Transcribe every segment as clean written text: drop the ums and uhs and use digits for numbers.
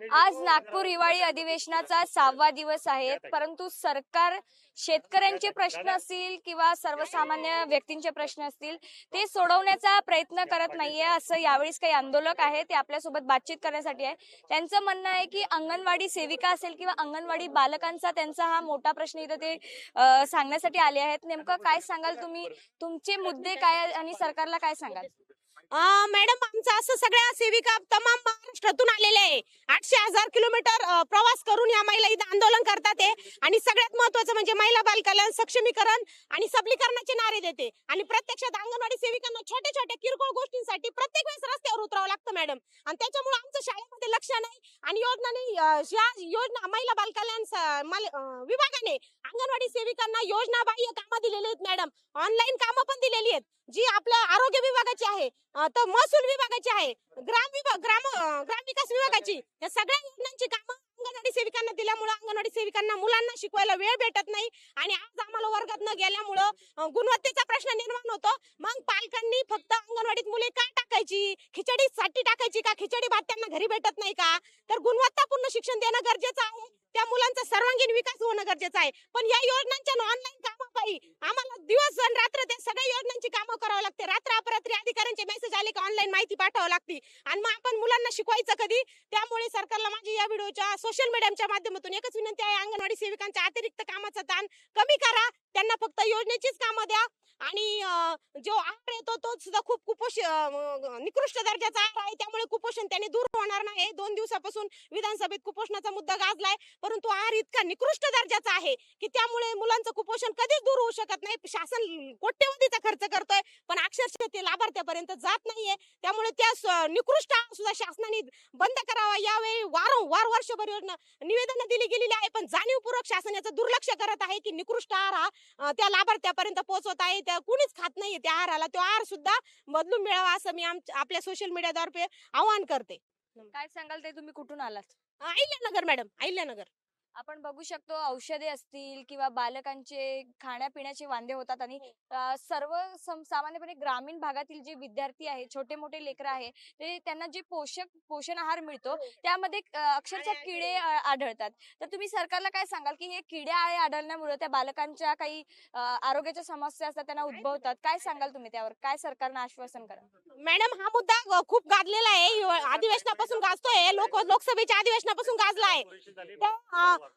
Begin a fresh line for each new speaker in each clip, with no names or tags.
आज नागपूर हिवाळी अधिवेशनाचा 6वा दिवस आहे, परंतु सरकार शेतकऱ्यांचे प्रश्न असतील किंवा सर्वसामान्य व्यक्तींचे प्रश्न असतील ते सोडवण्याचा प्रयत्न करत नाहीये, असं यावेळीच काही आंदोलक आहेत ते आपल्यासोबत बातचीत करण्यासाठी आहे. त्यांचं म्हणणं आहे की अंगणवाडी सेविका असेल किंवा अंगणवाडी बालकांचा त्यांचा हा मोठा प्रश्न इथं ते सांगण्यासाठी आले आहेत. नेमकं काय सांगाल तुम्ही, तुमचे मुद्दे काय आणि सरकारला काय सांगाल?
मॅडम, आमचं असं सगळ्या सेविका तमाम महाराष्ट्रातून आलेले आहे. 800,000 किलोमीटर प्रवास करून या महिला इथं आंदोलन करतात आहे. आणि सगळ्यात महत्त्वाचं म्हणजे महिला बालकल्याण, सक्षमीकरण आणि सबलीकरणाचे नारे देते. आणि प्रत्यक्षात अंगणवाडी सेविकांना छोट्या छोट्या किरकोळ गोष्टींसाठी प्रत्येक वेळेस रस्त्यावर उतरावं लागतं मॅडम. आणि त्याच्यामुळे आमचं शाळेमध्ये लक्ष नाही. आणि या योजना महिला बालकल्याण विभागाने अंगणवाडी सेविकांना योजनाबाह्य कामं दिलेली आहेत मॅडम. ऑनलाईन कामं पण दिलेली आहेत, जी आपल्या आरोग्य विभागाची आहे, तर महसूल विभागाची आहे, ग्राम विकास विभागाची. या सगळ्या योजनांची कामं अंगणवाडी सेविकांना दिल्यामुळे अंगणवाडी सेविकांना मुलांना शिकवायला वेळ भेटत नाही. आणि आज आम्हाला वर्गात न गेल्यामुळं गुणवत्तेचा प्रश्न निर्माण होतो. मग पालकांनी फक्त अंगणवाडीत मुले का टाकायची, खिचडीसाठी टाकायची का? खिचडी भात त्यांना घरी भेटत नाही का? तर गुणवत्तापूर्ण शिक्षण देणं गरजेचं आहे. त्या मुलांचा सर्वांगीण विकास होणं गरजेचं आहे. पण या योजनांच्या ऑनलाईन कामापायी आम्हाला दिवस आणि रात्र त्या सगळ्या योजनांची कामं करावं लागते. रात्र अपरात्री अधिकाऱ्यांचे मेसेज आले की ऑनलाईन माहिती पाठवावं लागते. आणि मग आपण मुलांना शिकवायचं कधी? त्यामुळे सरकारला माझी या व्हिडिओच्या सोशल मीडियाच्या माध्यमातून एकच विनंती आहे, अंगणवाडी सेविकांच्या अतिरिक्त कामाचा ताण कमी करा. त्यांना फक्त योजनेचीच कामं द्या. आणि जो आहार येतो तो सुद्धा खूप निकृष्ट दर्जाचा आहार आहे. त्यामुळे कुपोषण त्याने दूर होणार नाही. 2 दिवसापासून विधानसभेत कुपोषणाचा मुद्दा गाजलाय, परंतु आहार इतका निकृष्ट दर्जाचा आहे की त्यामुळे मुलांचं कुपोषण कधीच दूर होऊ शकत नाही. शासन कोट्यवधीचा खर्च करतोय, पण अक्षरशः ते लाभार्थ्यापर्यंत जात नाहीये. त्यामुळे त्या निकृष्ट आहार सुद्धा शासनाने बंद करावा. यावेळी वारंवार वर्षभर योजना निवेदन दिली गेलेली आहे, पण जाणीवपूर्वक शासन याचं दुर्लक्ष करत आहे की निकृष्ट आहार हा त्या लाभार्थ्यापर्यंत पोहोचवत आहे. त्या कुणीच खात नाहीये त्या आहाराला. तो आहार सुद्धा बदलून मिळावा असं मी आपल्या सोशल मीडियाद्वारे आवाहन करते.
काय सांगाल ते, तुम्ही कुठून आलात?
अहिल्यानगर मॅडम, अहिल्यानगर.
आपण बघू शकतो औषधे असतील किंवा बालकांचे खाण्यापिण्याचे वांदे होतात आणि सामान्यपणे ग्रामीण भागातील जे विद्यार्थी आहे, छोटे मोठे लेकरं आहे, ते त्यांना जे पोषण आहार मिळतो त्यामध्ये अक्षरशः किडे आढळतात. तर तुम्ही सरकारला काय सांगाल की हे किडे आढळल्यामुळे त्या बालकांच्या काही आरोग्याच्या समस्या असतात त्यांना उद्भवतात, काय सांगाल तुम्ही त्यावर? काय सरकारनं आश्वासन करा?
मॅडम, हा मुद्दा खूप गाजलेला आहे. अधिवेशनापासून गाजतोय, लोकसभेच्या अधिवेशनापासून गाजला आहे.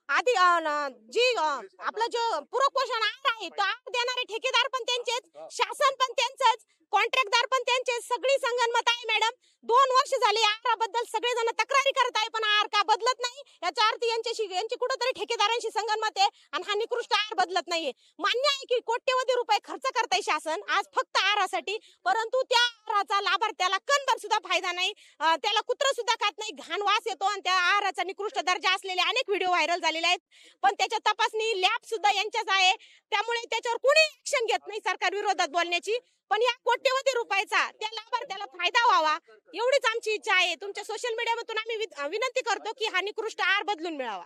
आधी आपलं जो पूरक पोषण आहार आहे, तो आहार देणारे ठेकेदार पण त्यांचेच, शासन पण त्यांचंच, कॉन्ट्रॅक्टदार पण त्यांचेच, सगळी संगनमत आहे मॅडम. 2 वर्ष झाली आहाराबद्दल सगळेजण तक्रारी करत आहे, पण आहार का बदलत नाही? याचा अर्थ यांची कुठेतरी ठेकेदारांशी संगनमत आहे आणि हा निकृष्ट आहार बदलत नाहीये. मान्य आहे की कोट्यवधी रुपये खर्च करताय शासन आज फक्त आहारासाठी, परंतु त्या आहाराचा लाभार्थ्याला कणभर सुद्धा फायदा नाही. त्याला कुत्र सुद्धा खात नाही, घाण वास येतो. आणि त्या आहाराचा निकृष्ट दर्जा असलेले अनेक व्हिडिओ व्हायरल झालेले आहेत, पण त्याच्या तपासणी लॅब सुद्धा यांच्याच आहे. त्यामुळे त्याच्यावर कुणी ऍक्शन घेत नाही सरकार विरोधात बोलण्याची. पण या कोट्यवधी रुपयाचा त्या लाभार्थ्याला फायदा व्हावा एवढीच आमची इच्छा आहे. तुमच्या सोशल मीडियामधून आम्ही विनंती करतो की हा निकृष्ट आहार बदलून मिळावा.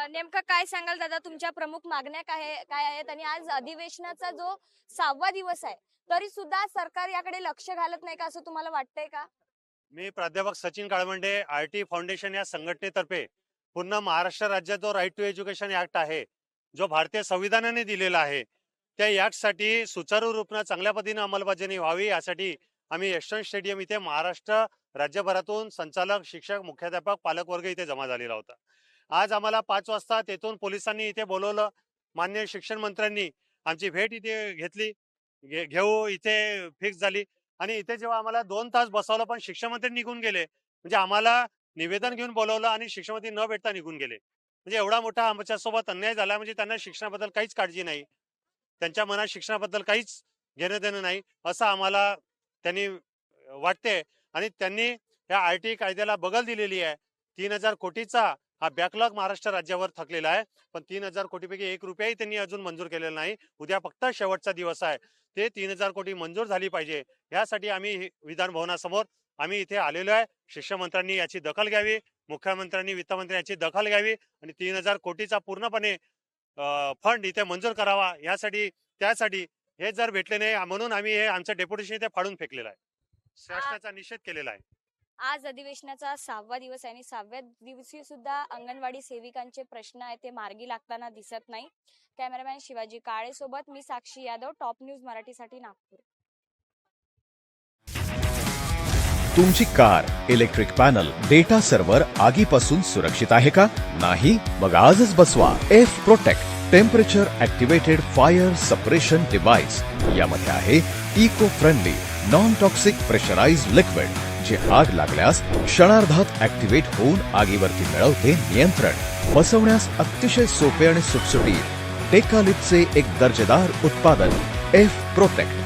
नेमकं काय सांगाल दादा, तुमच्या प्रमुख मागण्या काय आहेत? आणि आज अधिवेशनाचा जो 6वा दिवस आहे तरी सुद्धा सरकार याकडे लक्ष घालत नाही का, असं तुम्हाला वाटतंय का?
मी प्राध्यापक सचिन काळमंडे, आरटी फाउंडेशन या संघटनेतर्फे पूर्ण महाराष्ट्र राज्यात जो राईट टू एज्युकेशन ऍक्ट आहे, जो भारतीय संविधानाने दिलेला आहे, त्या ऍक्टसाठी सुचारू रूपाने चांगल्या पद्धतीने अंमलबजावणी व्हावी यासाठी आम्ही यशवंत स्टेडियम इथे महाराष्ट्र राज्यभरातून संचालक, शिक्षक, मुख्याध्यापक, पालकवर्ग इथे जमा झालेला होता. आज आम्हाला 5 वाजता तेथून पोलिसांनी इथे बोलवलं. माननीय शिक्षण मंत्र्यांनी आमची भेट इथे घेतली, घेऊ इथे फिक्स झाली. आणि इथे जेव्हा आम्हाला 2 तास बसवलं, पण शिक्षण मंत्री निघून गेले. म्हणजे आम्हाला निवेदन घेऊन बोलवलं आणि शिक्षण मंत्री न भेटता निघून गेले. म्हणजे एवढा मोठा आमच्यासोबत अन्याय झाला. म्हणजे त्यांना शिक्षणाबद्दल काहीच काळजी नाही, त्यांच्या मनात शिक्षणाबद्दल काहीच घेणं देणं नाही असं आम्हाला त्यांनी वाटते. आणि त्यांनी या आरटी कायद्याला बगल दिलेली आहे. 3,000 कोटीचा हा बॅकलॉग महाराष्ट्र राज्यावर थकलेला आहे, पण 3,000 कोटीपैकी 1 रुपयाही त्यांनी अजून मंजूर केलेला नाही. उद्या फक्त शेवटचा दिवस आहे. ते 3,000 कोटी मंजूर झाली पाहिजे यासाठी आम्ही विधान भवनासमोर आम्ही इथे आलेलो आहे. शिक्षण मंत्र्यांनी याची दखल घ्यावी, मुख्यमंत्र्यांनी, वित्तमंत्र्यांनी याची दखल घ्यावी आणि 3,000 कोटीचा पूर्णपणे फंड इथे मंजूर करावा. त्यासाठी हे जर भेटले नाही म्हणून आम्ही हे आमचं डेप्युटेशन इथे फाडून फेकलेलं आहे, शासनाचा निषेध केलेला आहे.
आज अधिवेशनाचा 6वा दिवस आहे आणि 6व्या दिवशी सुद्धा अंगणवाडी सेविकांचे प्रश्न आहेत ते मार्गी लागताना दिसत नाही. कॅमेरामॅन शिवाजी काळे सोबत मी साक्षी यादव, टॉप न्यूज मराठीसाठी नागपूर.
तुमची car, electric panel, data server आगीपासून सुरक्षित आहे का? नाही? मग आजच बसवा F protect temperature activated fire suppression device. यामध्ये आहे eco friendly non toxic pressurised liquid जे आग लागल्यास क्षणार्धात ऍक्टिव्हेट होऊन आगीवरती मिळवते नियंत्रण. बसवण्यास अतिशय सोपे आणि सुटसुटीत. टेकालिपचे एक दर्जेदार उत्पादन एफ प्रोटेक्ट.